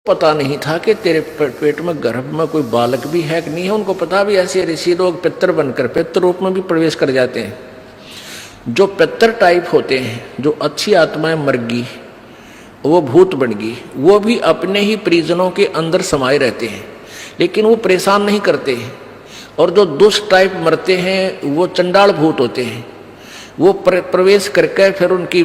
पता नहीं था कि तेरे पेट में गर्भ में कोई बालक भी है कि नहीं है। उनको पता भी ऐसे ऋषि लोग पितर बनकर पितर रूप में भी प्रवेश कर जाते हैं। जो पितर टाइप होते हैं, जो अच्छी आत्माएं मर गई, वो भूत बन गई, वो भी अपने ही परिजनों के अंदर समाये रहते हैं, लेकिन वो परेशान नहीं करते हैं। और जो दुष्ट टाइप मरते हैं वो चंडाल भूत होते हैं, वो प्रवेश करके फिर उनकी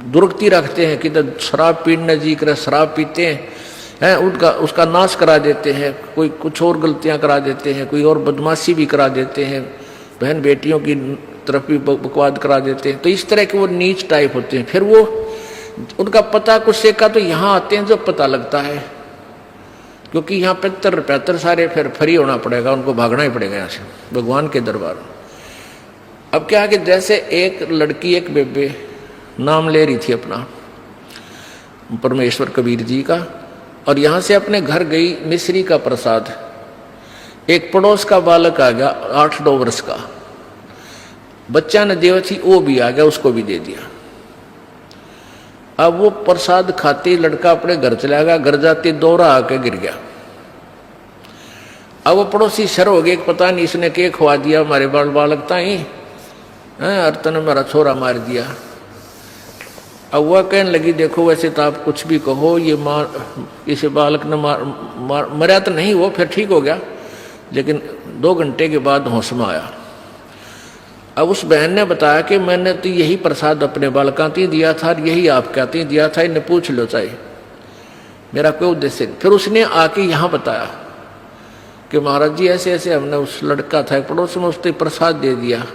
दुर्गति रखते हैं कि शराब पीने जी कर शराब पीते हैं, उनका उसका नाश करा देते हैं। कोई कुछ और गलतियां करा देते हैं, कोई और बदमाशी भी करा देते हैं, बहन बेटियों की तरफ भी बकवाद करा देते हैं। तो इस तरह के वो नीच टाइप होते हैं। फिर वो उनका पता कुछ से का तो यहाँ आते हैं जब पता लगता है, क्योंकि यहाँ पैतर सारे फिर फ्री होना पड़ेगा, उनको भागना ही पड़ेगा यहाँ से भगवान के दरबार। अब क्या है कि जैसे एक लड़की एक बेबे नाम ले रही थी अपना परमेश्वर कबीर जी का, और यहाँ से अपने घर गई मिश्री का प्रसाद। एक पड़ोस का बालक आ गया 8-9 वर्ष का, बच्चा ने देव थी, वो भी आ गया, उसको भी दे दिया। अब वो प्रसाद खाते लड़का अपने घर चला गया, घर जाते दोहरा आके गिर गया। अब वो पड़ोसी शर हो गए, पता नहीं इसने क्या खवा दिया हमारे बालक ताई, अर्तन ने मेरा छोरा मार दिया। अब वह कहने लगी, देखो वैसे तो आप कुछ भी कहो, ये इसे बालक ने मरा तो नहीं, वो फिर ठीक हो गया, लेकिन 2 घंटे के बाद होश में आया। अब उस बहन ने बताया कि मैंने तो यही प्रसाद अपने बालकां ती दिया था, यही आप कहते दिया था, इन्हें पूछ लो चाहे, मेरा कोई उद्देश्य नहीं। फिर उसने आके यहाँ बताया कि महाराज जी ऐसे ऐसे हमने उस लड़का था पड़ोस में, उसने प्रसाद दे दिया,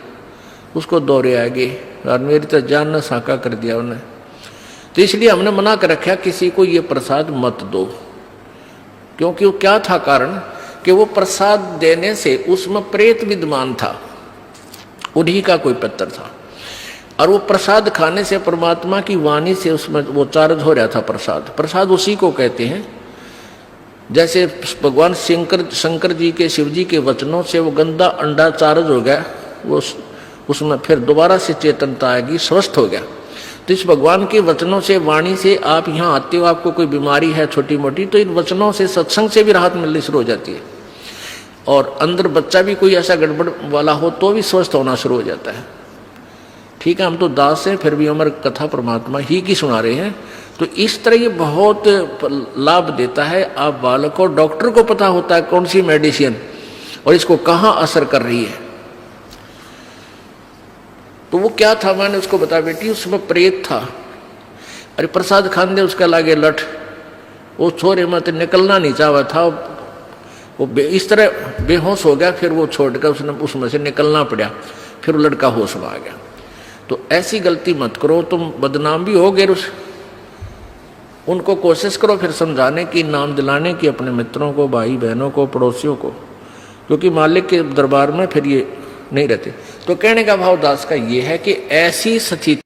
उसको दौरे आ गए और मेरी तो जान न साका कर दिया उन्हें। तो इसलिए हमने मना कर रखा किसी को ये प्रसाद मत दो, क्योंकि वो क्या था कारण कि वो प्रसाद देने से उसमें प्रेत विद्यमान था, उन्हीं का कोई पत्थर था, और वो प्रसाद खाने से परमात्मा की वाणी से उसमें वो चार्ज हो रहा था। प्रसाद उसी को कहते हैं। जैसे भगवान शंकर जी के शिव जी के वचनों से वो गंदा अंडा चार्ज हो गया, वो उसमें फिर दोबारा से चेतनता आएगी, स्वस्थ हो गया। तो इस भगवान के वचनों से वाणी से आप यहाँ आते हो, आपको कोई बीमारी है छोटी मोटी, तो इन वचनों से सत्संग से भी राहत मिलनी शुरू हो जाती है। और अंदर बच्चा भी कोई ऐसा गड़बड़ वाला हो तो भी स्वस्थ होना शुरू हो जाता है। ठीक है, हम तो दास हैं, फिर भी हमारी कथा परमात्मा ही की सुना रहे हैं। तो इस तरह ये बहुत लाभ देता है। आप बालक को, डॉक्टर को पता होता है कौन सी मेडिसिन और इसको कहाँ असर कर रही है। तो वो क्या था, मैंने उसको बताया, बेटी उसमें प्रेत था, अरे प्रसाद खान दे उसका लागे लठ, वो छोरे में तो निकलना नहीं चाहा था, वो इस तरह बेहोश हो गया। फिर वो छोड़कर उसने उसमें से निकलना पड़ा, फिर वो लड़का होश में आ गया। तो ऐसी गलती मत करो, तुम बदनाम भी होगे। उनको कोशिश करो फिर समझाने की, नाम दिलाने की अपने मित्रों को, भाई बहनों को, पड़ोसियों को, क्योंकि मालिक के दरबार में फिर ये नहीं रहते। तो कहने का भाव दास का ये है कि ऐसी स्थिति